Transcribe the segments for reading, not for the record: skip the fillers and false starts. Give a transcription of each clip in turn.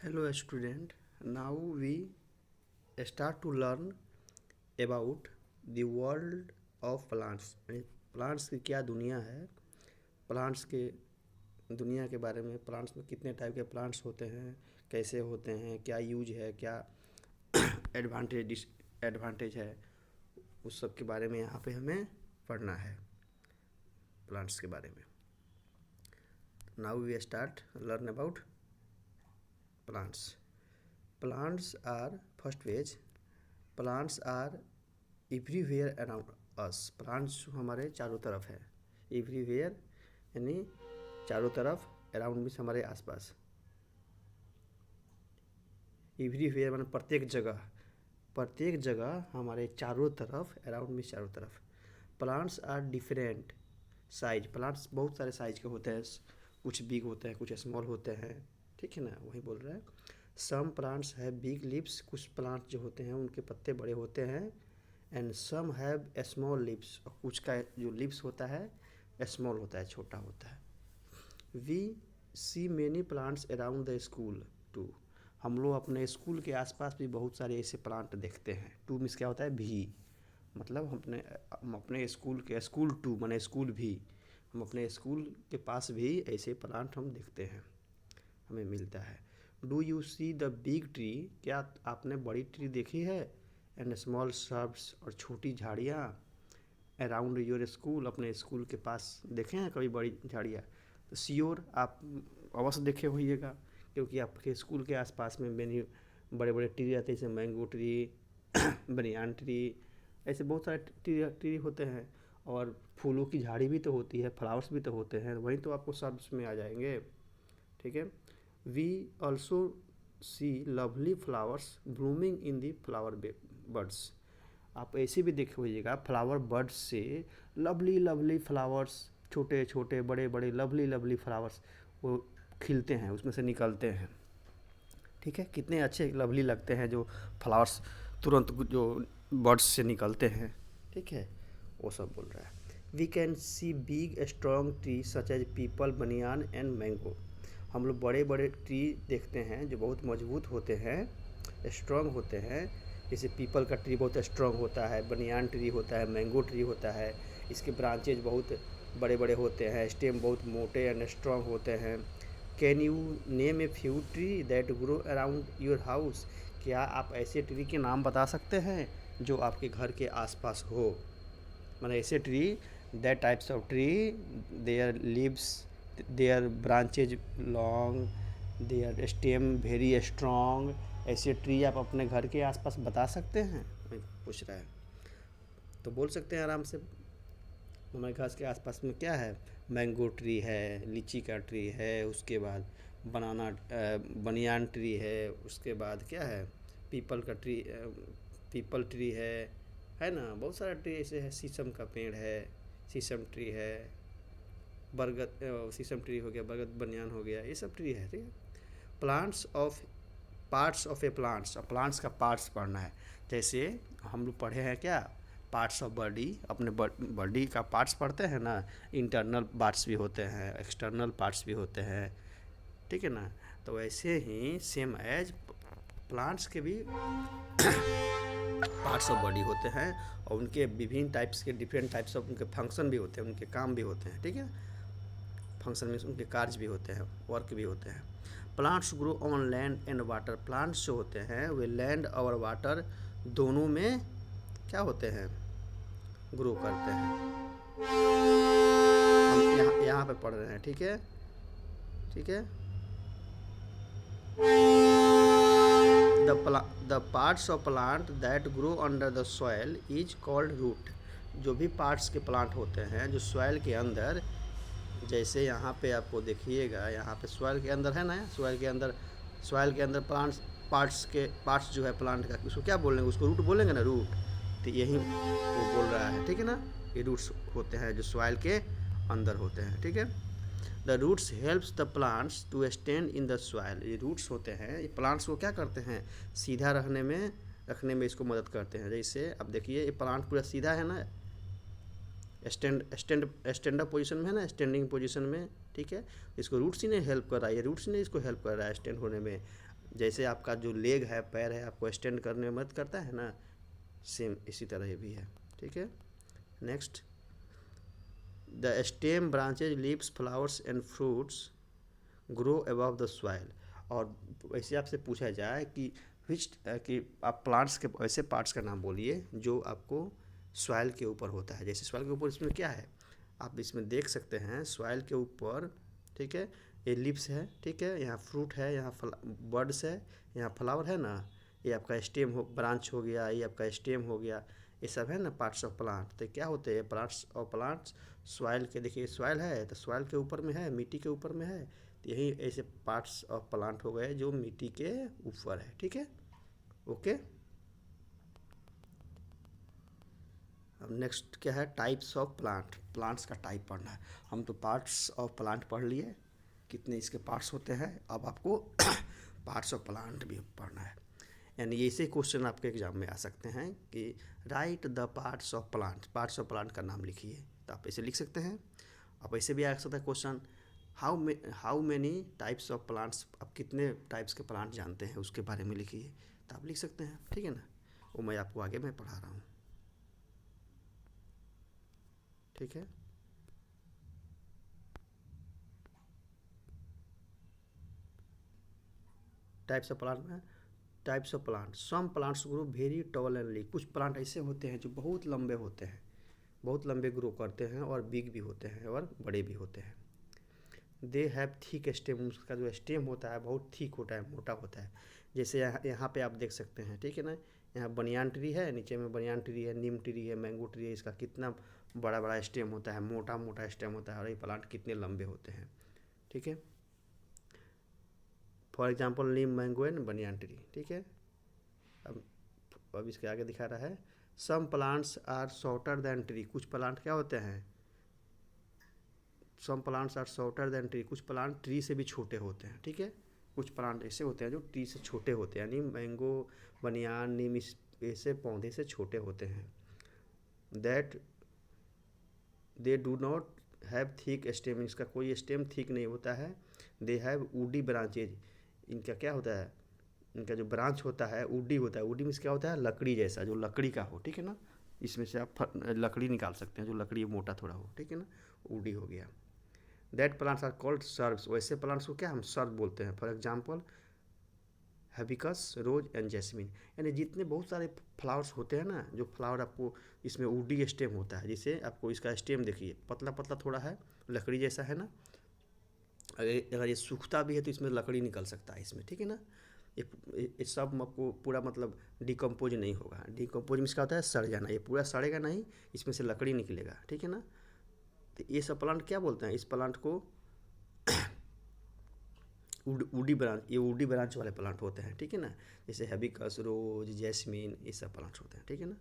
Hello student, now we start to learn about the world of plants। Plants की क्या दुनिया है, plants के दुनिया के बारे में, प्लांट्स में कितने टाइप के प्लांट्स होते हैं, कैसे होते हैं, क्या यूज है, क्या एडवांटेज डिसएडवांटेज है, उस सब के बारे में यहाँ पे हमें पढ़ना है प्लांट्स के बारे में। Now we start learn about plants. Plants are first page, plants are everywhere around us. Plants हमारे चारों तरफ है। एवरीवेयर यानी चारों तरफ, अराउंड मीन्स हमारे आसपास। एवरीवेयर माने प्रत्येक जगह हमारे चारों तरफ, अराउंड मीन्स चारों तरफ। Plants are different size. Plants बहुत सारे साइज के होते हैं, कुछ बिग होते हैं, कुछ स्मॉल होते हैं, ठीक है ना, वही बोल रहा है। सम प्लांट्स है बिग लिप्स, कुछ प्लांट जो होते हैं उनके पत्ते बड़े होते हैं। And some have small lips, और कुछ का जो लिप्स होता है स्मॉल होता है, छोटा होता है। We see many plants around the school too. हम लोग अपने स्कूल के आसपास भी बहुत सारे ऐसे प्लांट देखते हैं। टू मीन्स क्या होता है, भी, मतलब हम अपने स्कूल के, स्कूल टू माने स्कूल भी, हम अपने स्कूल के पास भी ऐसे प्लांट हम देखते हैं, हमें मिलता है। Do you see the big tree, क्या आपने बड़ी ट्री देखी है? एंड स्मॉल श्रब्स, और छोटी झाड़ियाँ अराउंड योर स्कूल, अपने स्कूल के पास देखे हैं कभी बड़ी झाड़ियाँ? तो श्योर आप अवश्य देखे होइएगा, क्योंकि आपके स्कूल के आसपास में मेनी बड़े बड़े ट्री रहते हैं, जैसे मैंगो ट्री, बनियान ट्री, ऐसे बहुत सारे ट्री होते हैं। और फूलों की झाड़ी भी तो होती है, फ्लावर्स भी तो होते हैं, वहीं तो आपको शब्द में आ जाएंगे, ठीक है। We also see lovely flowers blooming in the flower birds. आप ऐसे भी देखे होइएगा, फ्लावर बर्ड्स से लवली लवली फ्लावर्स, छोटे छोटे बड़े बड़े लवली लवली फ्लावर्स वो खिलते हैं, उसमें से निकलते हैं, ठीक है। कितने अच्छे लवली लगते हैं जो फ्लावर्स तुरंत जो बर्ड्स से निकलते हैं, ठीक है, वो सब बोल रहा है। We can see big strong tree such as peepal, banyan and mango. हम लोग बड़े बड़े ट्री देखते हैं जो बहुत मजबूत होते हैं, स्ट्रॉन्ग होते हैं। जैसे पीपल का ट्री बहुत स्ट्रॉन्ग होता है, बनियान ट्री होता है, मैंगो ट्री होता है, इसके ब्रांचेज बहुत बड़े बड़े होते हैं, स्टेम बहुत मोटे एंड स्ट्रॉन्ग होते हैं। Can you name a few tree that grow around your house. क्या आप ऐसे ट्री के नाम बता सकते हैं जो आपके घर के आसपास हो? माने ऐसे tree, that types of tree, their leaves, their branches long, their stem very strong. ऐसे ट्री आप अपने घर के आसपास बता सकते हैं, पूछ रहा है। तो बोल सकते हैं आराम से। हमारे घर के आसपास में क्या है? मैंगो ट्री है, लीची का ट्री है, उसके बाद बनियान ट्री है, उसके बाद क्या है, पीपल का ट्री, पीपल ट्री है ना, बहुत सारा ट्री ऐसे है। शीशम का पेड़ है, शीशम ट्री है, बरगद, शीशम ट्री हो गया, बरगद बनियान हो गया, ये सब ट्री है, ठीक है। Plants of, parts of A plants, और प्लांट्स का पार्ट्स पढ़ना है। जैसे हम लोग पढ़े हैं क्या, पार्ट्स ऑफ बॉडी, अपने बॉडी का पार्ट्स पढ़ते हैं ना, इंटरनल पार्ट्स भी होते हैं, एक्सटर्नल पार्ट्स भी होते हैं, ठीक है ना। तो वैसे ही सेम एज प्लांट्स के भी पार्ट्स ऑफ बॉडी होते हैं, और उनके विभिन्न टाइप्स के, डिफरेंट टाइप्स ऑफ उनके फंक्शन भी होते हैं, उनके काम भी होते हैं, ठीक है। फंक्शन में उनके कार्य भी होते हैं, वर्क भी होते हैं। Plants grow on land and water. Plants जो होते हैं वे लैंड और वाटर दोनों में क्या होते हैं, ग्रो करते हैं। हम यहाँ पे पढ़ रहे हैं, ठीक है, ठीक है। The parts of plant that grow under the soil is called root. जो भी पार्ट्स के प्लांट होते हैं जो सॉइल के अंदर, जैसे यहाँ पे आपको देखिएगा, यहाँ पे सॉइल के अंदर है ना, सॉइल के अंदर प्लांट्स, पार्ट्स जो है प्लांट का, उसको क्या बोलेंगे, उसको रूट बोलेंगे ना, रूट। तो यही वो बोल रहा है, ठीक है ना। ये रूट्स होते हैं जो सॉइल के अंदर होते हैं, ठीक है। The roots helps the plants to stand in the soil. ये रूट्स होते हैं, ये प्लांट्स को क्या करते हैं, सीधा रखने में इसको मदद करते हैं। जैसे अब देखिए, ये प्लांट पूरा सीधा है ना, स्टैंड अप पोजीशन में है ना, स्टैंडिंग पोजीशन में, ठीक है। इसको रूट्स ही ने हेल्प कर रहा है, ये रूट्स ने इसको हेल्प कर रहा है स्टैंड होने में। जैसे आपका जो लेग है, पैर है, आपको स्टैंड करने में मदद करता है ना, सेम इसी तरह ये भी है। ठीक है। Next, the stem branches leaves flowers and fruits grow above the soil. और वैसे आपसे पूछा जाए कि कि आप प्लांट्स के ऐसे पार्ट्स का नाम बोलिए जो आपको सॉइल के ऊपर होता है। जैसे सॉइल के ऊपर इसमें क्या है, आप इसमें देख सकते हैं सॉइल के ऊपर, ठीक है, ये लिप्स है, ठीक है, यहाँ फ्रूट है, यहाँ बर्ड्स है, यहाँ फ्लावर है ना, ये आपका स्टेम हो, ब्रांच हो गया, ये आपका स्टेम हो गया, ये सब है ना पार्ट्स ऑफ प्लांट। तो क्या होते हैं पार्ट्स ऑफ प्लांट्स, सॉइल के, देखिए सॉइल है तो सॉइल के ऊपर में है, मिट्टी के ऊपर में है, तो यही ऐसे पार्ट्स ऑफ प्लांट हो गए जो मिट्टी के ऊपर है। ठीक है, ओके। अब नेक्स्ट क्या है, टाइप्स ऑफ प्लांट। प्लांट्स का टाइप पढ़ना है। हम तो पार्ट्स ऑफ प्लांट पढ़ लिए, कितने इसके पार्ट्स होते हैं, अब आपको पार्ट्स ऑफ प्लांट भी पढ़ना है। यानी ऐसे क्वेश्चन आपके एग्जाम में आ सकते हैं कि right the parts of plant, parts of plant का नाम लिखिए, तो आप ऐसे लिख सकते हैं। अब ऐसे भी आ सकता है question, how many types of plants, आप कितने टाइप्स के प्लांट जानते हैं उसके बारे में लिखिए, तो आप लिख सकते हैं। ठीक है ना, वो मैं आपको आगे मैं पढ़ा रहा हूँ। ठीक है। टाइप्स ऑफ प्लांट में, types of plant, some plants grow very tall and leaf. कुछ प्लांट ऐसे होते हैं जो बहुत लंबे होते हैं, बहुत लंबे ग्रो करते हैं और बिग भी होते हैं और बड़े भी होते हैं। दे हैव थिक स्टेम, उसका जो स्टेम होता है बहुत थिक होता है, मोटा होता है। जैसे यहाँ पे आप देख सकते हैं, ठीक है ना, यहाँ बनियान ट्री है, नीचे में बनियान ट्री है, नीम ट्री है, मैंगो ट्री है, इसका कितना बड़ा बड़ा स्टेम होता है, मोटा मोटा स्टेम होता है, और ये प्लांट कितने लंबे होते हैं। ठीक है, for example neem, mango and banyan tree. ठीक है, अब इसके आगे दिखा रहा है, some plants are shorter than tree. कुछ प्लांट क्या होते हैं, some plants are shorter than tree, कुछ प्लांट ट्री से भी छोटे होते हैं। ठीक है, कुछ प्लांट ऐसे होते हैं जो ट्री से छोटे होते हैं, यानी मैंगो, बनियान, नीम ऐसे पौधे से छोटे होते हैं। That they do not have thick stem, इसका कोई स्टेम थिक नहीं होता है। दे हैव वुडी ब्रांचेज, इनका क्या होता है, इनका जो ब्रांच होता है वुडी होता है। वुडी मीन्स क्या होता है, लकड़ी जैसा, जो लकड़ी का हो। ठीक है ना, इसमें से आप लकड़ी निकाल सकते हैं, जो लकड़ी मोटा थोड़ा हो। ठीक है ना, वुडी हो गया। That plants are called shrubs, वैसे प्लांट्स को क्या हम सर्ब बोलते हैं। For example hibiscus, rose and jasmine. यानी जितने बहुत सारे फ्लावर्स होते हैं ना, जो फ्लावर आपको इसमें वुडी स्टेम होता है, जैसे आपको इसका स्टेम देखिए पतला पतला थोड़ा है, लकड़ी जैसा है ना, अगर ये सूखता भी है तो इसमें लकड़ी निकल सकता है इसमें। ठीक है ना, ये सब आपको पूरा मतलब डिकम्पोज नहीं होगा। डिकम्पोज में इसका होता है सड़ जाना, ये पूरा सड़ेगा नहीं, इसमें से लकड़ी निकलेगा। ठीक है ना, तो ये सब प्लांट क्या बोलते हैं, इस प्लांट को वुडी ब्रांच, ये वुडी ब्रांच वाले प्लांट होते हैं। ठीक है ना, जैसे हैबिकस, रोज, जैस्मीन, ये सब प्लांट्स होते हैं। ठीक है ना,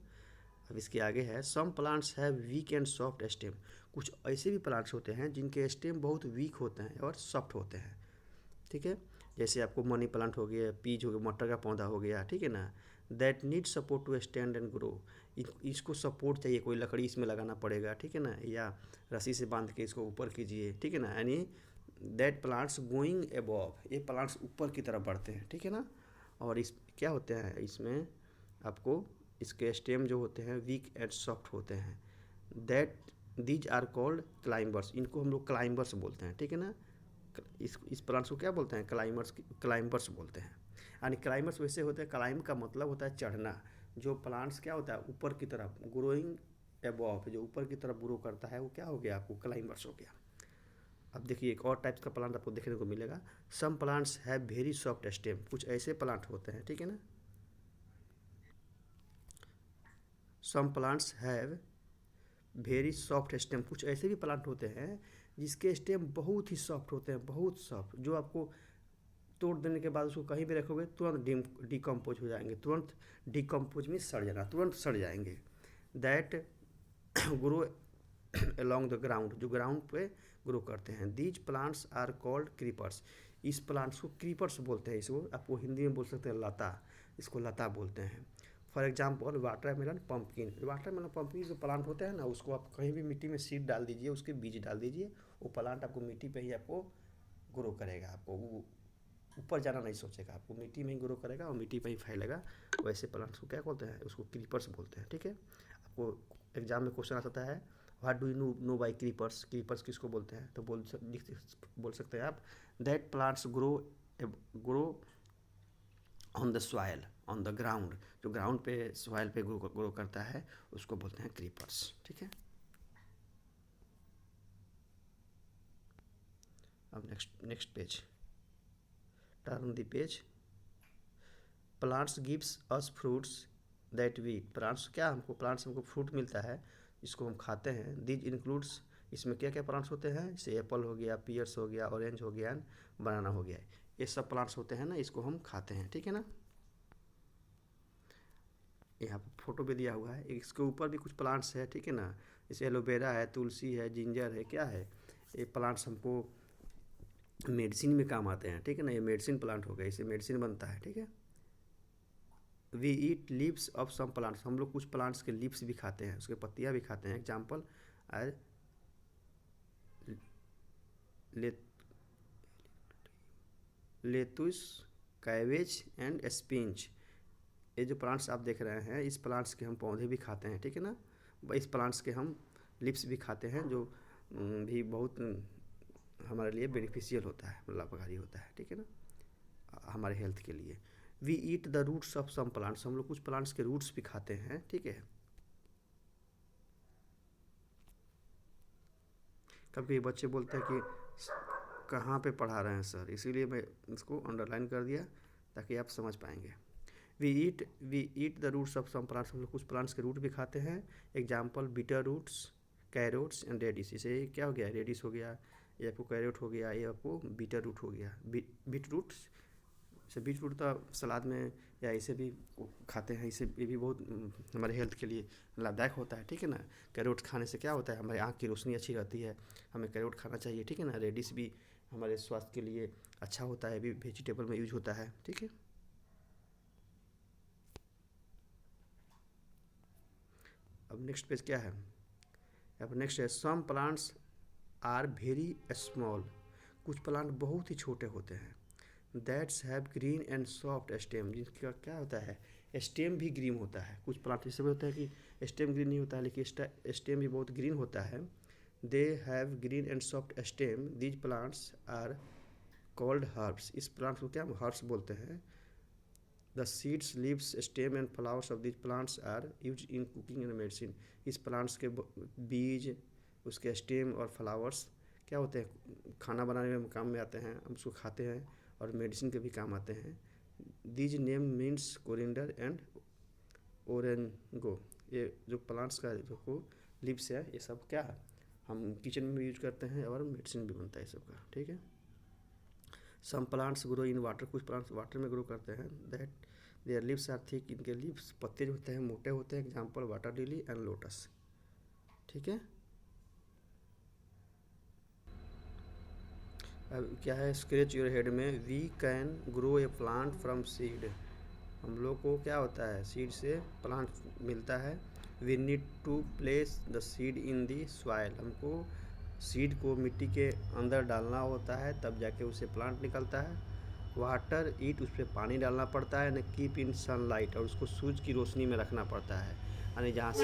अब इसके आगे है, some plants have weak and soft stem. कुछ ऐसे भी प्लांट्स होते हैं जिनके स्टेम बहुत वीक होते हैं और सॉफ्ट होते हैं। ठीक है, जैसे आपको मनी प्लांट हो गया, पीज हो गया, मटर का पौधा हो गया। ठीक है ना, that need support to stand and grow, इसको सपोर्ट चाहिए, कोई लकड़ी इसमें लगाना पड़ेगा। ठीक है ना, या रस्सी से बांध के इसको ऊपर कीजिए। ठीक है ना, यानी दैट प्लांट्स गोइंग अबव, ये प्लांट्स ऊपर की तरफ बढ़ते हैं। ठीक है ना, और इस क्या होते हैं इसमें आपको, इसके स्टेम जो होते हैं वीक एंड सॉफ्ट होते हैं। That these are called climbers, इनको हम लोग क्लाइंबर्स बोलते हैं। ठीक है ना, इस प्लांट्स को क्या बोलते हैं, क्लाइंबर्स बोलते हैं। यानी क्लाइंबर्स वैसे होते हैं, क्लाइंब का मतलब होता है चढ़ना। जो प्लांट्स क्या होता है ऊपर की तरफ, ग्रोइंग अबव, जो ऊपर की तरफ ग्रो करता है वो क्या हो गया, आपको क्लाइंबर्स हो गया। अब देखिए एक और टाइप्स का प्लांट आपको देखने को मिलेगा, some plants have very soft stem. कुछ ऐसे प्लांट होते हैं, ठीक है ना, some plants have very soft stem, कुछ ऐसे भी प्लांट होते हैं जिसके स्टेम बहुत ही सॉफ्ट होते हैं, बहुत सॉफ्ट, जो आपको तोड़ देने के बाद उसको कहीं भी रखोगे तुरंत डिकम्पोज हो जाएंगे, तुरंत डिकम्पोज में सड़ जाना, तुरंत सड़ जाएंगे। That grow along the ground, जो ग्राउंड पे ग्रो करते हैं। These plants are called creepers, इस प्लांट्स को क्रीपर्स बोलते हैं। इसको आपको हिंदी में बोल सकते हैं लता, इसको लता बोलते हैं। For example watermelon pumpkin, watermelon pumpkin जो प्लांट होते हैं ना, उसको आप कहीं भी मिट्टी में सीड डाल दीजिए, उसके बीज डाल दीजिए, वो प्लांट आपको मिट्टी पे ही आपको ग्रो करेगा, आपको वो ऊपर जाना नहीं सोचेगा, आपको मिट्टी में ही ग्रो करेगा और मिट्टी पे ही फैलेगा। वैसे प्लांट्स को क्या बोलते हैं, उसको क्रीपर्स बोलते हैं। ठीक है, आपको एग्जाम में क्वेश्चन आ सकता है what do you know by creepers, creepers किसको बोलते हैं, तो बोल सकते हैं आप that plants grow on the soil, on the ground, जो ग्राउंड पे सॉइल पे ग्रो करता है उसको बोलते हैं क्रीपर्स। ठीक है, अब next page, turn the page. Plants gives us fruits that we, plants हमको फ्रूट मिलता है जिसको हम खाते हैं। दिज इंक्लूड्स, इसमें क्या क्या प्लांट्स होते हैं, जैसे एप्पल हो गया, पियर्स हो गया, ऑरेंज हो गया, बनाना हो गया, ये सब प्लांट्स होते हैं ना, इसको हम खाते हैं। ठीक है ना, यहाँ पर फोटो भी दिया हुआ है, इसके ऊपर भी कुछ प्लांट्स है। ठीक है ना, जैसे एलोवेरा है, तुलसी है, जिंजर है, क्या है, ये प्लांट्स हमको मेडिसिन में काम आते हैं। ठीक है ना, ये मेडिसिन प्लांट हो गया, इससे मेडिसिन बनता है। ठीक है, we eat leaves of some plants, हम लोग कुछ प्लांट्स के लीव्स भी खाते हैं, उसके पत्तियाँ भी खाते हैं। Example are lettuce, cabbage and spinach, ये जो प्लांट्स आप देख रहे हैं, इस प्लांट्स के हम पौधे भी खाते हैं। ठीक है ना, इस प्लांट्स के हम लिप्स भी खाते हैं, जो भी बहुत हमारे लिए बेनिफिशियल होता है, लाभकारी होता है। ठीक है ना, हमारे हेल्थ के लिए। We eat the roots of some plants, हम लोग कुछ प्लांट्स के रूट्स भी खाते हैं। ठीक है, कभी बच्चे बोलते हैं कि कहाँ पे पढ़ा रहे हैं सर, इसीलिए मैं इसको अंडरलाइन कर दिया ताकि आप समझ पाएंगे। We eat the roots of some plants, हम लोग कुछ प्लांट्स के रूट भी खाते हैं। Example beetroots, carrots and radish, इसे क्या हो गया, रेडिस हो गया, ये आपको कैरोट हो गया, ये आपको बीटर रूट हो गया। बीट रूट्स, जैसे बीट रूट तो सलाद में या इसे भी खाते हैं, इसे ये भी बहुत हमारे हेल्थ के लिए लाभदायक होता है। ठीक है ना, कैरोट खाने से क्या होता है, हमारे आँख की रोशनी अच्छी रहती है, हमें कैरोट खाना चाहिए। ठीक है ना, रेडिस भी हमारे स्वास्थ्य के लिए अच्छा होता है, भी वेजिटेबल में यूज होता है। ठीक है, अब नेक्स्ट पेज क्या है, अब नेक्स्ट है some plants are very small, कुछ प्लांट बहुत ही छोटे होते हैं। That's have green and soft stem, जिनका क्या होता है, स्टेम भी ग्रीन होता है। कुछ प्लांट ऐसे भी होता है कि स्टेम ग्रीन नहीं होता है, लेकिन स्टेम भी बहुत ग्रीन होता है। They have green and soft stem, these plants are called herbs, इस प्लांट्स को क्या हम हर्ब्स बोलते हैं। The seeds, leaves, stem and flowers of these plants are use in cooking and medicine, इस प्लांट्स के बीज, उसके स्टेम और फ्लावर्स क्या होते हैं, खाना बनाने में काम में आते हैं, हम उसको खाते हैं और मेडिसिन के भी काम आते हैं। These name means coriander and ओरेंगो, ये जो प्लांट्स का जो लीव्स है, ये सब क्या है, हम किचन में यूज करते हैं और मेडिसिन भी बनता है सबका। ठीक है, some plants grow in water, कुछ प्लांट्स वाटर में ग्रो करते हैं। That their leaves are thick, इनके लीव्स पत्ते जो होते हैं मोटे होते हैं। Example water lily and lotus. ठीक है, अब क्या है, स्क्रैच योर हेड में we can grow a plant from seed, हम लोग को क्या होता है, सीड से प्लांट मिलता है। We need to place the seed in the soil, हमको सीड को मिट्टी के अंदर डालना होता है, तब जाके उसे प्लांट निकलता है। वाटर ईट, उस पर पानी डालना पड़ता है, न कीप इन सनलाइट, और उसको सूरज की रोशनी में रखना पड़ता है, यानी जहाँ से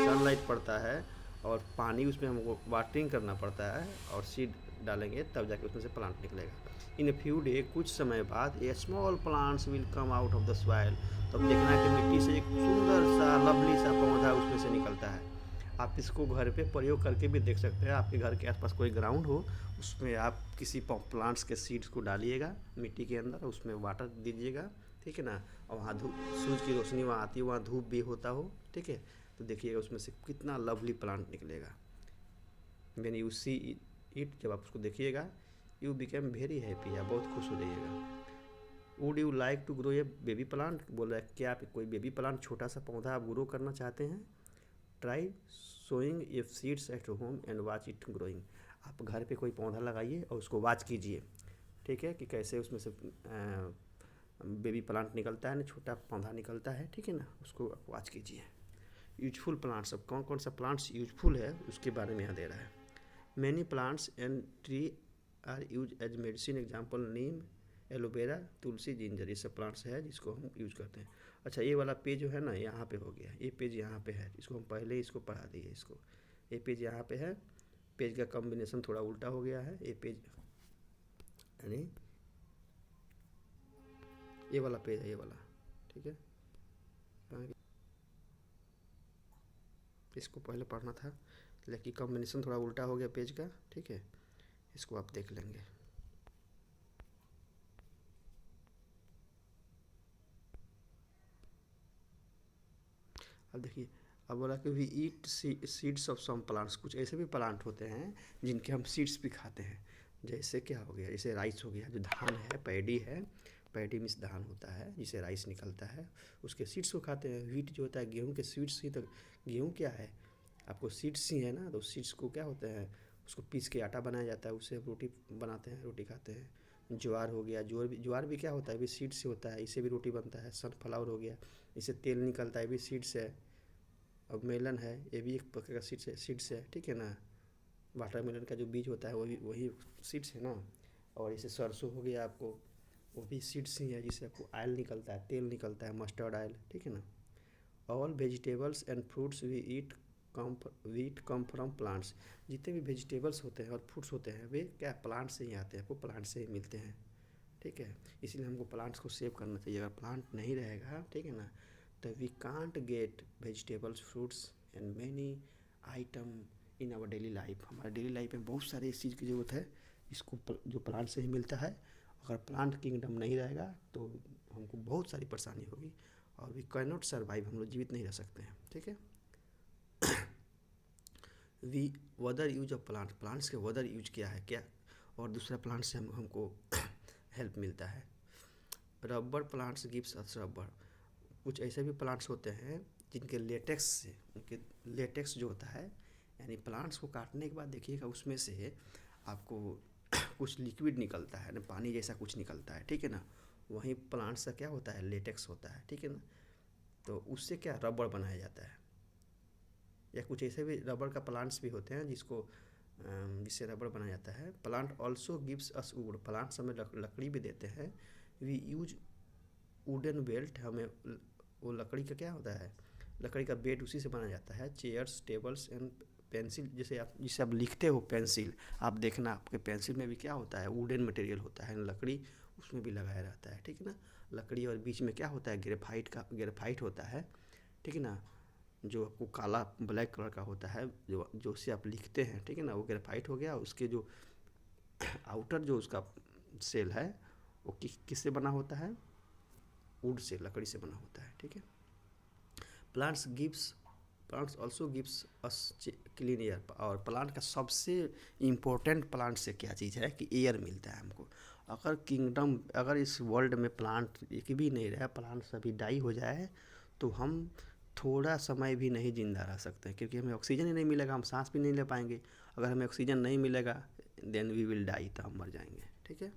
सनलाइट पड़ता है और पानी उसमें हमको वाटरिंग करना पड़ता है, और सीड डालेंगे तब जाके उसमें से प्लांट निकलेगा। इन ए फ्यू डे, कुछ समय बाद, a small plants will come out of the soil, तो अब देखना है कि मिट्टी से एक सुंदर सा लवली सा पौधा उसमें से निकलता है। आप इसको घर पे प्रयोग करके भी देख सकते हैं। आपके घर के आसपास कोई ग्राउंड हो, उसमें आप किसी प्लांट्स के सीड्स को डालिएगा मिट्टी के अंदर, उसमें वाटर दीजिएगा। ठीक है ना, और वहाँ धूप, सूरज की रोशनी वहाँ आती है, वहाँ धूप भी होता हो। ठीक है, तो देखिएगा उसमें से कितना लवली प्लांट निकलेगा। व्हेन यू सी इट, जब आप उसको देखिएगा, यू बिकेम वेरी हैप्पी, आप बहुत खुश हो जाइएगा। Would you like to grow a baby plant, बोल रहा है क्या आप कोई बेबी प्लांट, छोटा सा पौधा आप ग्रो करना चाहते हैं। Try sowing a seeds at home and watch it growing, आप घर पे कोई पौधा लगाइए और उसको वॉच कीजिए। ठीक है, कि कैसे उसमें से बेबी प्लांट निकलता है ना, छोटा पौधा निकलता है। ठीक है ना, उसको आप वॉच कीजिए। यूजफुल प्लांट्स, अब कौन कौन सा प्लांट्स यूजफुल है उसके बारे में यहाँ दे रहा है। Many plants and tree are use as medicine, example neem, aloe vera, tulsi, ginger, ये सब प्लांट्स है जिसको हम यूज करते हैं। अच्छा, ये वाला पेज जो है ना यहाँ पे हो गया, ये पेज यहाँ पे है, इसको हम पहले ही इसको पढ़ा दिए इसको। ये पेज यहाँ पे है, पेज का कॉम्बिनेशन थोड़ा उल्टा हो गया है। ये पेज यानी ये वाला पेज है, ये वाला, ठीक है। इसको पहले पढ़ना था, लेकिन कॉम्बिनेशन थोड़ा उल्टा हो गया पेज का, ठीक है। इसको आप देख लेंगे। अब देखिए, अब बोला कि we eat seeds of some plants, कुछ ऐसे भी प्लांट होते हैं जिनके हम सीड्स भी खाते हैं। जैसे क्या हो गया, जैसे राइस हो गया, जो धान है, पैडी है, पैडी मीन्स धान होता है जिसे राइस निकलता है, उसके सीड्स को खाते हैं। व्हीट जो होता है, गेहूँ के सीड्स ही, तो गेहूँ क्या है, आपको सीड्स ही है ना, तो सीड्स को क्या होते हैं, उसको पीस के आटा बनाया जाता है, उससे रोटी बनाते हैं, रोटी खाते हैं। ज्वार हो गया, ज्वार भी क्या होता है, भी सीड से होता है, इससे भी रोटी बनता है। सनफ्लावर हो गया, इससे तेल निकलता है, भी सीड से है। अब मेलन है, ये भी एक प्रकार का सीड्स है, ठीक है ना। वाटरमेलन का जो बीज होता है वही सीड्स है ना। और जैसे सरसों हो गया आपको, वो भी सीड्स ही है, जिससे आपको ऑयल निकलता है, तेल निकलता है, मस्टर्ड ऑयल, ठीक है ना। All vegetables and fruits we eat come from plants, जितने भी वेजिटेबल्स होते हैं और फ्रूट्स होते हैं वे क्या प्लांट से ही आते हैं, आपको प्लांट से ही मिलते हैं, ठीक है। इसलिए हमको प्लांट्स को सेव करना चाहिए। अगर प्लांट नहीं रहेगा, ठीक है ना, तो we can't get vegetables, fruits and many item in our daily life. हमारे डेली लाइफ में बहुत सारी इस चीज़ की ज़रूरत है, इसको जो प्लांट से ही मिलता है। अगर प्लांट किंगडम नहीं रहेगा तो हमको बहुत सारी परेशानी होगी, और वी कैन नॉट सर्वाइव, हम लोग जीवित नहीं रह सकते हैं, ठीक है। We whether use of plants के वदर यूज क्या है, क्या, और दूसरा प्लांट से हमको हेल्प मिलता है। रबर प्लांट्स गिव्स अस रबर, कुछ ऐसे भी प्लांट्स होते हैं जिनके लेटेक्स से, उनके लेटेक्स जो होता है, यानी प्लांट्स को काटने के बाद देखिएगा उसमें से आपको कुछ लिक्विड निकलता है ना, पानी जैसा कुछ निकलता है, ठीक है ना। वहीं प्लांट्स का क्या होता है, लेटेक्स होता है, ठीक है ना। तो उससे क्या रबर बनाया जाता है। या कुछ ऐसे भी रबर का प्लांट्स भी होते हैं जिससे रबर बनाया जाता है। Plant also gives us would, plants हमें लकड़ी भी देते हैं। वी यूज वुडन बेल्ट, हमें वो लकड़ी का क्या होता है, लकड़ी का बेट उसी से बनाया जाता है। चेयर्स, टेबल्स एंड पेंसिल, जिसे आप लिखते हो पेंसिल, आप देखना आपके पेंसिल में भी क्या होता है, वुडन मटेरियल होता है, लकड़ी उसमें भी लगाया रहता है, ठीक है ना। लकड़ी और बीच में क्या होता है, ग्रेफाइट होता है, ठीक है ना, जो आपको काला ब्लैक कलर का होता है, जो उससे आप लिखते हैं, ठीक है ना, वो ग्रेफाइट हो गया। उसके जो आउटर जो उसका सेल है वो किससे बना होता है, वुड से, लकड़ी से बना होता है, ठीक है। Plants also gives us clean air, और प्लांट का सबसे इम्पोर्टेंट प्लांट से क्या चीज़ है कि एयर मिलता है हमको। अगर इस वर्ल्ड में प्लांट एक भी नहीं रहा, प्लांट सभी डाई हो जाए, तो हम थोड़ा समय भी नहीं जिंदा रह सकते, क्योंकि हमें ऑक्सीजन ही नहीं मिलेगा, हम सांस भी नहीं ले पाएंगे। अगर हमें ऑक्सीजन नहीं मिलेगा देन वी विल डाई, तो हम मर जाएंगे, ठीक है।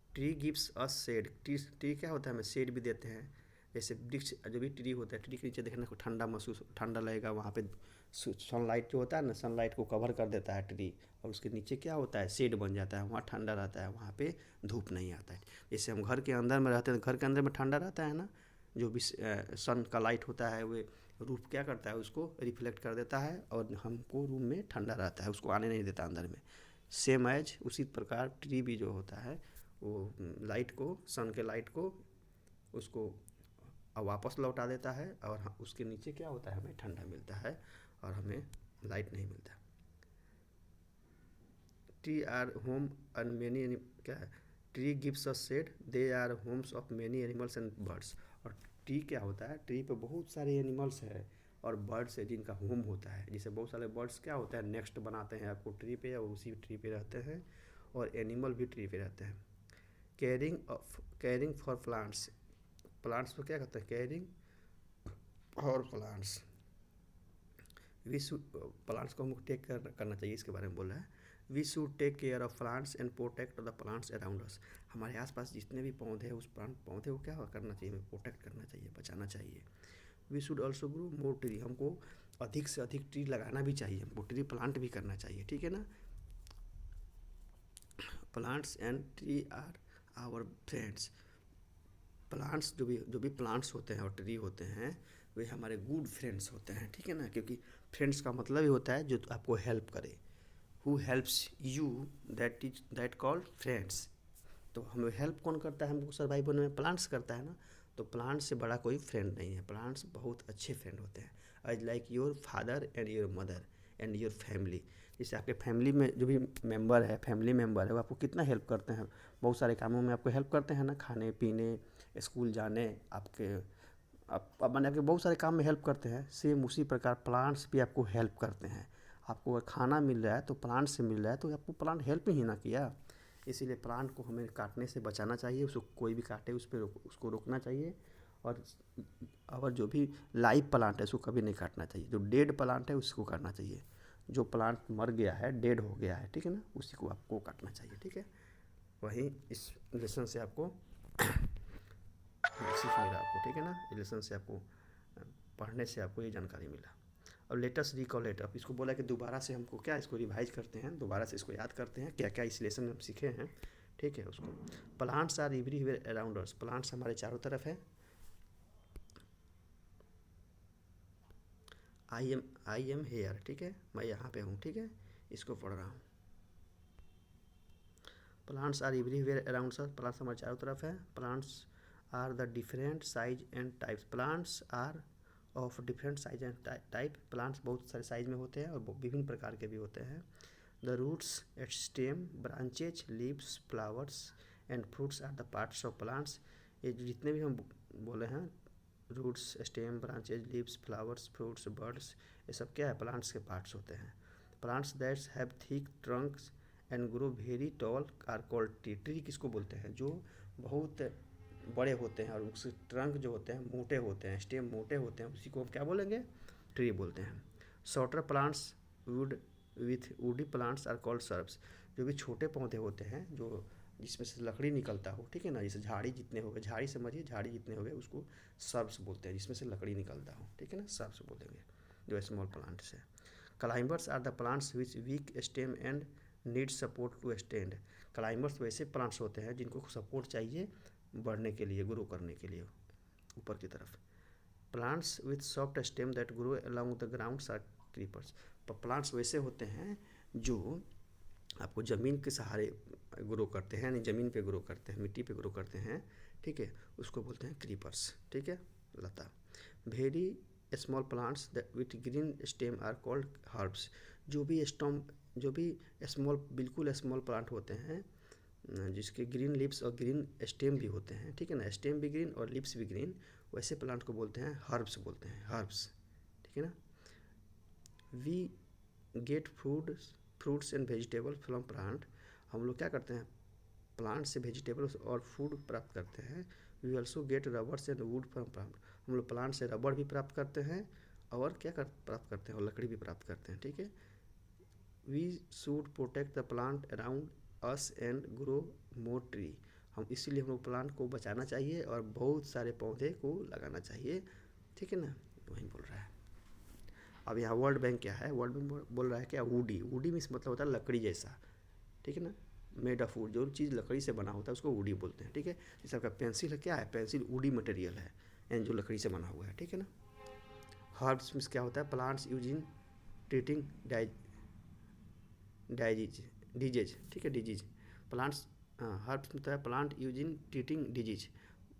Tree gives us shade, tree क्या होता है, हमें शेड भी देते हैं। जैसे वृक्ष, जो भी ट्री होता है, ट्री के नीचे देखने को ठंडा लगेगा, वहाँ पे सनलाइट जो होता है ना, सनलाइट को कवर कर देता है ट्री, और उसके नीचे क्या होता है, शेड बन जाता है, वहाँ ठंडा रहता है, वहाँ पे धूप नहीं आता है। जैसे हम घर के अंदर में रहते हैं, घर के अंदर में ठंडा रहता है ना, जो भी सन का लाइट होता है वो रूफ क्या करता है, उसको रिफ्लेक्ट कर देता है, और हमको रूम में ठंडा रहता है, उसको आने नहीं देता अंदर में। सेम एज उसी प्रकार ट्री भी जो होता है, वो लाइट को, सन के लाइट को, उसको वापस लौटा देता है, और उसके नीचे क्या होता है, हमें ठंडा मिलता है और हमें लाइट नहीं मिलता। Tree are home and many, क्या है, tree gives us shade, they are homes of many animals and birds. और ट्री क्या होता है, ट्री पे बहुत सारे एनिमल्स हैं और बर्ड्स है जिनका होम होता है। जैसे बहुत सारे बर्ड्स क्या होता है, नेक्स्ट बनाते हैं आपको ट्री पे, और उसी ट्री पे रहते हैं, और एनिमल भी ट्री पे रहते हैं। केयरिंग फॉर प्लांट्स, प्लांट्स को क्या कहते हैं, केयरिंग फॉर प्लांट्स। प्लांट्स को हमको करना चाहिए, इसके बारे में बोल रहा है। We should take care of plants and protect the plants around us, हमारे आसपास जितने भी पौधे हैं, उस पौधे को क्या करना चाहिए, हमें प्रोटेक्ट करना चाहिए, बचाना चाहिए। We should also grow more tree, हमको अधिक से अधिक ट्री लगाना भी चाहिए, हमको ट्री प्लांट भी करना चाहिए, ठीक है ना। Plants and tree are our friends. Plants जो भी प्लांट्स होते हैं और ट्री होते हैं वे हमारे गुड फ्रेंड्स होते हैं, ठीक है ना, क्योंकि फ्रेंड्स का मतलब ही होता है जो आपको हेल्प करे। Who helps you, that called friends. तो हमें हेल्प कौन करता है हमको सर्वाइव होने में? प्लांट्स करता है ना। तो प्लांट्स से बड़ा कोई फ्रेंड नहीं है, प्लांट्स बहुत अच्छे फ्रेंड होते हैं। As like your father and your mother and your family. जैसे आपके फैमिली में जो भी मेंबर है, फैमिली मेंबर है, वो आपको कितना हेल्प करते हैं, बहुत सारे कामों में आपको हेल्प करते हैं ना, खाने पीने, स्कूल जाने, आपके आप मैंने आपके बहुत सारे काम में हेल्प करते हैं। सेम उसी प्रकार प्लांट्स भी आपको हेल्प करते हैं। आपको अगर खाना मिल रहा है तो प्लांट से मिल रहा है, तो आपको प्लांट हेल्प ही ना किया। इसीलिए प्लांट को हमें काटने से बचाना चाहिए, उसको कोई भी काटे उस पर उसको रोकना चाहिए। और जो भी लाइव प्लांट है उसको कभी नहीं काटना चाहिए, जो डेड प्लांट है उसको काटना चाहिए। जो प्लांट मर गया है, डेड हो गया है, ठीक है ना, उसी को आपको काटना चाहिए, ठीक है। वहीं इस लेसन से आपको सीख मिला आपको, ठीक है ना, लेसन से आपको पढ़ने से आपको ये जानकारी मिला। और लेटेस्ट रिकॉलेट, अब इसको बोला कि दोबारा से हमको क्या इसको रिवाइज करते हैं, दोबारा से इसको याद करते हैं क्या क्या इस लेसन में हम सीखे हैं, ठीक है। उसको plants are everywhere around us, plants हमारे चारों तरफ है। आई एम हेयर, ठीक है, मैं यहाँ पे हूँ, ठीक है, इसको पढ़ रहा हूँ। Plants are everywhere around us, plants हमारे चारों तरफ है। Plants are the different size and types, plants are of different size and type, plants बहुत सारे साइज में होते हैं और विभिन्न प्रकार के भी होते हैं। The roots, stem, branches, leaves, flowers and fruits are the parts of plants. ये जितने भी हम बोले हैं, roots, stem, branches, leaves, flowers, fruits, birds, ये सब क्या है? प्लांट्स के पार्ट्स होते हैं। Plants that's have thick trunks and grow very tall are called tree. Tree किसको बोलते हैं? जो बहुत बड़े होते हैं और उसके ट्रंक जो होते हैं मोटे होते हैं, स्टेम मोटे होते हैं, उसी को हम क्या बोलेंगे? ट्री बोलते हैं। Shorter plants wood with woody plants are called shrubs. जो भी छोटे पौधे होते हैं जो जिसमें से लकड़ी निकलता हो, ठीक है ना, जैसे झाड़ी जितने हो गए, झाड़ी समझिए, झाड़ी जितने हो गए उसको सर्ब्स बोलते हैं, जिसमें से लकड़ी निकलता हो, ठीक है ना, सर्ब्स बोलेंगे जो स्मॉल प्लांट्स है। Climbers are the plants which weak stem and need support to stand. Climbers वैसे प्लांट्स होते हैं जिनको सपोर्ट चाहिए बढ़ने के लिए, ग्रो करने के लिए ऊपर की तरफ। Plants with soft stem that grow along the ground are creepers. Plants वैसे होते हैं जो आपको ज़मीन के सहारे ग्रो करते हैं, यानी ज़मीन पे ग्रो करते हैं, मिट्टी पे ग्रो करते हैं, ठीक है, उसको बोलते हैं क्रीपर्स, ठीक है, लता। Very small plants with green stem are called herbs. जो भी स्मॉल, बिल्कुल स्मॉल प्लांट होते हैं जिसके ग्रीन लिप्स और ग्रीन स्टेम भी होते हैं, ठीक है ना, स्टेम भी ग्रीन और लिप्स भी ग्रीन, वैसे प्लांट को बोलते हैं हर्ब्स, बोलते हैं हर्ब्स, ठीक है ना। We get fruits and vegetable from plant. हम लोग क्या करते हैं? प्लांट से वेजिटेबल्स और फूड प्राप्त करते हैं। We also get rubbers and wood from plant. हम लोग प्लांट से रबड़ भी प्राप्त करते हैं और प्राप्त करते हैं, और लकड़ी भी प्राप्त करते हैं, ठीक है। We should protect the plant around us and grow more tree. हम इसीलिए हम लोग प्लांट को बचाना चाहिए और बहुत सारे पौधे को लगाना चाहिए, ठीक है ना, वही बोल रहा है। अब यहाँ वर्ल्ड बैंक क्या है? वर्ल्ड बैंक बोल रहा है क्या? वुडी। वुडी मीन्स मतलब होता है लकड़ी जैसा, ठीक है ना, मेड ऑफ वुड। जो चीज़ लकड़ी से बना होता है उसको वुडी बोलते हैं, ठीक है। जैसे आपका पेंसिल है, क्या है? पेंसिल वुडी मटेरियल है, यानी जो लकड़ी से बना हुआ है, ठीक है ना। हर्ब्स मीन्स क्या होता है? Plants use in treating disease, ठीक है, डिजीज। प्लांट्स, हर्ब्स मतलब है plant use in treating disease.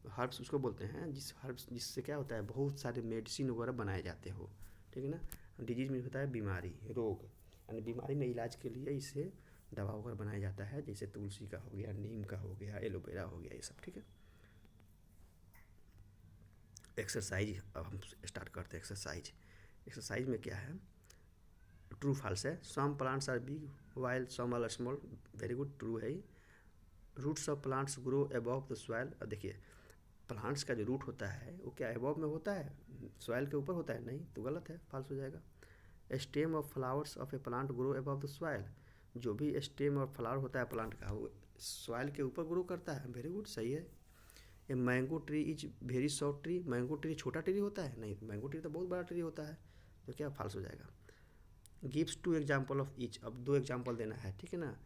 Herbs उसको बोलते हैं जिससे क्या होता है? बहुत सारे मेडिसिन वगैरह बनाए जाते हो, ठीक है ना। डिजीज में होता है बीमारी, रोग, यानी बीमारी में इलाज के लिए इससे दवा वगैरह बनाया जाता है, जैसे तुलसी का हो गया, नीम का हो गया, एलोवेरा हो गया, ये सब, ठीक है। एक्सरसाइज, अब हम स्टार्ट करते हैं एक्सरसाइज। एक्सरसाइज में क्या है? ट्रू फॉल्स है। Some plants are big while some are small. Very good, true है। Roots of plants grow above the soil. अब देखिए, प्लांट्स का जो रूट होता है वो क्या अबव में होता है? सॉइल के ऊपर होता है? नहीं, तो गलत है, फॉल्स हो जाएगा। Stem of flowers of A plant grow above the soil. जो भी स्टेम और फ्लावर होता है प्लांट का वो सॉइल के ऊपर ग्रो करता है। वेरी गुड, सही है। A mango tree is very short tree. Mango tree छोटा ट्री होता है? नहीं, मैंगो ट्री तो बहुत बड़ा ट्री होता है, तो क्या फॉल्स हो जाएगा। Gives two example of each. अब दो एग्जाम्पल देना है, ठीक है ना।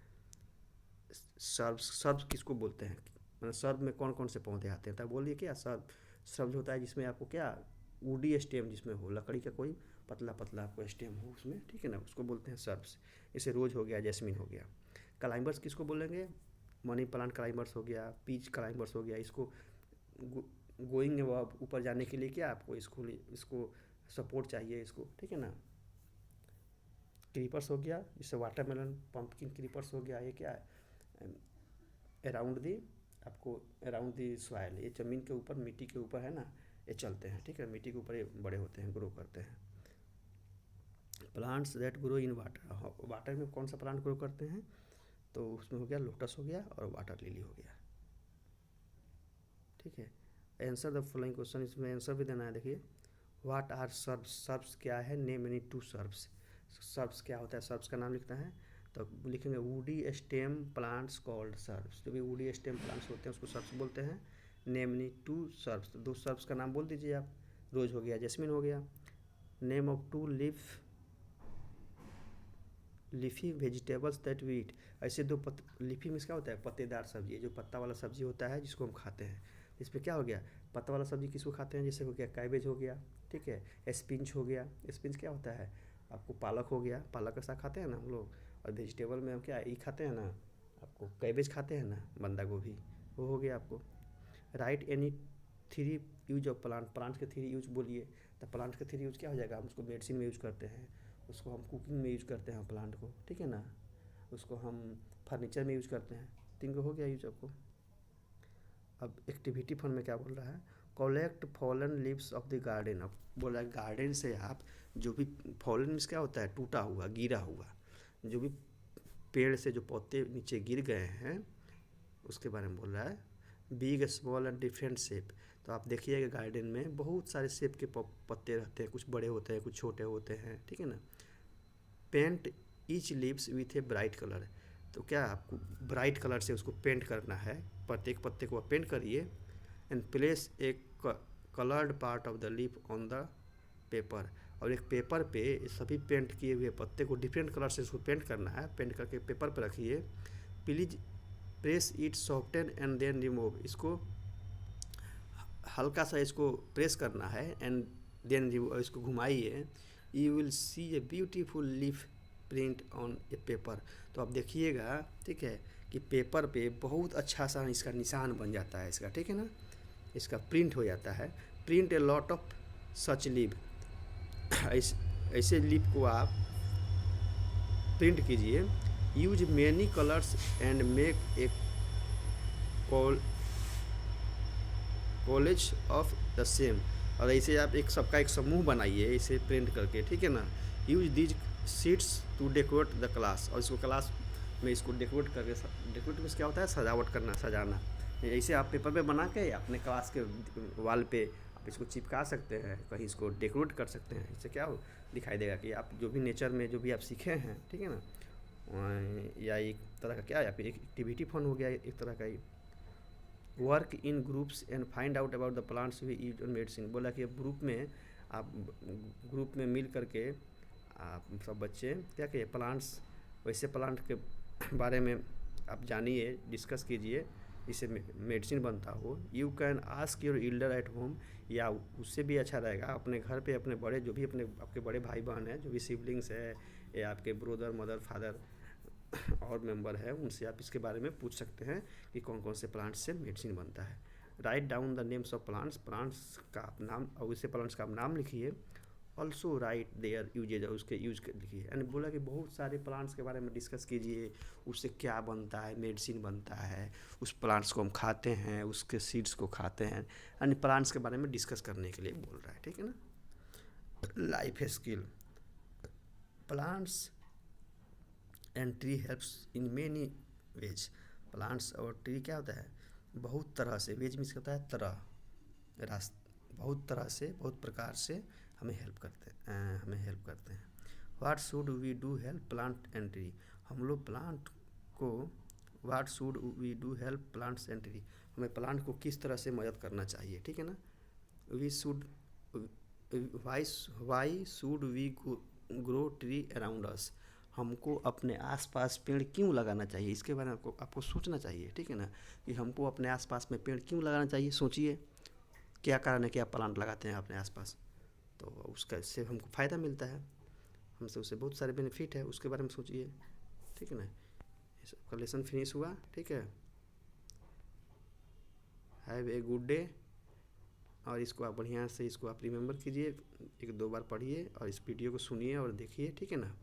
सर्ब्स, सर्ब्स किसको बोलते हैं, मतलब सर्ब में कौन कौन से पौधे आते हैं, तब बोलिए क्या सर्ब। सर्ब होता है जिसमें आपको क्या वुडी स्टेम जिसमें हो, लकड़ी का कोई पतला पतला आपको स्टेम हो उसमें, ठीक है ना, उसको बोलते हैं सर्ब्स। जैसे रोज हो गया, जैस्मिन हो गया। क्लाइंबर्स किसको बोलेंगे, मनी प्लांट क्लाइंबर्स हो गया, पीच क्लाइंबर्स हो गया। इसको गोइंग ऊपर जाने के लिए क्या आपको इसको सपोर्ट चाहिए इसको, ठीक है ना। क्रीपर्स हो गया, जैसे वाटरमेलन, पंपकिन क्रीपर्स हो गया, ये क्या है अराउंड दी आपको अराउंड दी सॉइल, ये ज़मीन के ऊपर मिट्टी के ऊपर है ना, ये चलते हैं, ठीक है, मिट्टी के ऊपर ये बड़े होते हैं, ग्रो करते हैं। Plants that grow in water, water में कौन सा प्लांट ग्रो करते हैं, तो उसमें हो गया लोटस हो गया और वाटर लिली हो गया, ठीक है। आंसर द फॉलोइंग क्वेश्चन, इसमें आंसर भी देना है। देखिए व्हाट आर सर्ब्स, सर्ब्स क्या है, name any two shrubs. Shrubs क्या होता है, सर्ब्स का नाम लिखना है तो लिखेंगे woody stem plants called shrubs. जो भी वुडी स्टेम प्लांट्स होते हैं उसको सर्ब्स बोलते हैं। नेम एनी टू सर्ब्स, दो सर्ब्स का नाम बोल दीजिए आप। रोज हो गया, जैस्मिन हो गया। Name of two leafy vegetables that we eat, ऐसे दो लीफी में क्या होता है, पत्तेदार सब्जी, जो पत्ता वाला सब्जी होता है जिसको हम खाते हैं। इसमें क्या हो गया, पत्ता वाला सब्जी किसको खाते हैं, जैसे हो गया कैबेज हो गया, ठीक है, स्पिंच हो गया। स्पिंच क्या होता है, आपको पालक हो गया, पालक का साग खाते हैं ना हम लोग। और वेजिटेबल में हम क्या ये खाते हैं ना, आपको कैबेज खाते हैं ना, बंदा गोभी, वो हो गया आपको। Right any three use of plant, plant के थ्री यूज बोलिए। तो प्लांट के थ्री यूज क्या हो जाएगा, हम उसको मेडिसिन में यूज करते हैं, उसको हम कुकिंग में यूज करते हैं प्लांट को, ठीक है ना, उसको हम फर्नीचर में यूज करते हैं। तीन को हो गया यूज आपको। अब एक्टिविटी फंड में क्या बोल रहा है, collect fallen leaves of the garden. अब बोल रहा है गार्डन से आप जो भी फॉलन मीन्स क्या होता है, टूटा हुआ, गिरा हुआ, जो भी पेड़ से जो पत्ते नीचे गिर गए हैं उसके बारे में बोल रहा है। Big small and different shape, तो आप देखिएगा गार्डन में बहुत सारे शेप के पत्ते रहते हैं, कुछ बड़े होते हैं कुछ छोटे होते हैं, ठीक है ना। Paint each leaves with a bright colour, तो क्या आपको ब्राइट कलर से उसको पेंट करना है, प्रत्येक पत्ते को आप पेंट करिए। And place a coloured part of the leaf on the paper, और एक पेपर पे सभी पेंट किए हुए पत्ते को डिफरेंट कलर से उसको पेंट करना है, पेंट करके पेपर पर रखिए। Please press it soften and then remove, इसको हल्का सा इसको प्रेस करना है एंड देन इसको घुमाइए। You will see a beautiful leaf print on a paper, तो आप देखिएगा, ठीक है, कि पेपर पे बहुत अच्छा सा इसका निशान बन जाता है इसका, ठीक है ना, इसका प्रिंट हो जाता है। Print a lot of such leave, ऐसे लीफ को आप प्रिंट कीजिए। Use many colours and make a college of the same, और ऐसे आप एक सबका एक समूह बनाइए इसे प्रिंट करके, ठीक है ना। Use these sheets to decorate the class, और इसको क्लास में इसको डेकोरेट करके, डेकोरेट में क्या होता है, सजावट करना, सजाना। ऐसे आप पेपर पे बना के अपने क्लास के वाल पे आप इसको चिपका सकते हैं, कहीं इसको डेकोरेट कर सकते हैं। इससे क्या हो दिखाई देगा कि आप जो भी नेचर में जो भी आप सीखे हैं, ठीक है ना, या एक तरह का क्या है, या फिर एक एक्टिविटी फन हो गया एक तरह का ही। Work in groups and find out about the plants we use on medicine, बोला कि अब ग्रुप में आप ग्रुप में मिल करके आप सब बच्चे क्या कहिए प्लांट्स, वैसे प्लांट के बारे में आप जानिए, डिस्कस कीजिए, इससे मेडिसिन बनता हो। You can ask your Elder at home, या उससे भी अच्छा रहेगा अपने घर पे अपने बड़े जो भी अपने आपके बड़े भाई बहन हैं, जो भी सिबलिंग्स है, या आपके ब्रदर मदर फादर और मेंबर है, उनसे आप इसके बारे में पूछ सकते हैं कि कौन कौन से प्लांट्स से मेडिसिन बनता है। Write down the names of plants, plants का आप नाम और उससे प्लांट्स का आप नाम लिखिए। ऑल्सो राइट देयर यूजेज, उसके यूज लिखिए। यानी बोला कि बहुत सारे प्लांट्स के बारे में डिस्कस कीजिए, उससे क्या बनता है, मेडिसिन बनता है, उस प्लांट्स को हम खाते हैं, उसके सीड्स को खाते हैं, यानी प्लांट्स के बारे में डिस्कस करने के लिए बोल रहा है, ठीक है ना। Life skill, plants and tree helps in many ways, plants और ट्री क्या होता है, बहुत तरह से, वेज मीन्स होता है तरह, बहुत तरह से, बहुत प्रकार से हमें हेल्प करते हैं। What should we do help plant and tree, हम लोग प्लांट को, what should we do help plants and tree, हमें प्लांट को किस तरह से मदद करना चाहिए, ठीक है ना। We should, why should we grow tree around us, हमको अपने आसपास पेड़ क्यों लगाना चाहिए, इसके बारे में आपको आपको सोचना चाहिए, ठीक है ना, कि हमको अपने आसपास में पेड़ क्यों लगाना चाहिए। सोचिए क्या कारण है कि आप प्लांट लगाते हैं अपने आसपास, तो उसका इससे हमको फ़ायदा मिलता है, हमसे उससे बहुत सारे बेनिफिट है, उसके बारे में सोचिए, ठीक है ना। ये सब का लेसन फिनिश हुआ, ठीक है। Have a good day. और इसको आप बढ़िया से इसको आप रिमेंबर कीजिए, 1-2 बार पढ़िए और इस वीडियो को सुनिए और देखिए, ठीक है ना।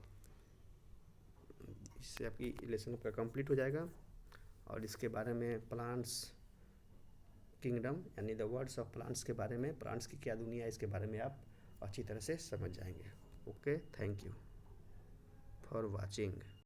इससे आपकी लेसन आपका कंप्लीट हो जाएगा और इसके बारे में प्लांट्स किंगडम यानी द वर्ड्स ऑफ प्लांट्स के बारे में, प्लांट्स की क्या दुनिया है, इसके बारे में आप अच्छी तरह से समझ जाएंगे। Okay, thank you for watching.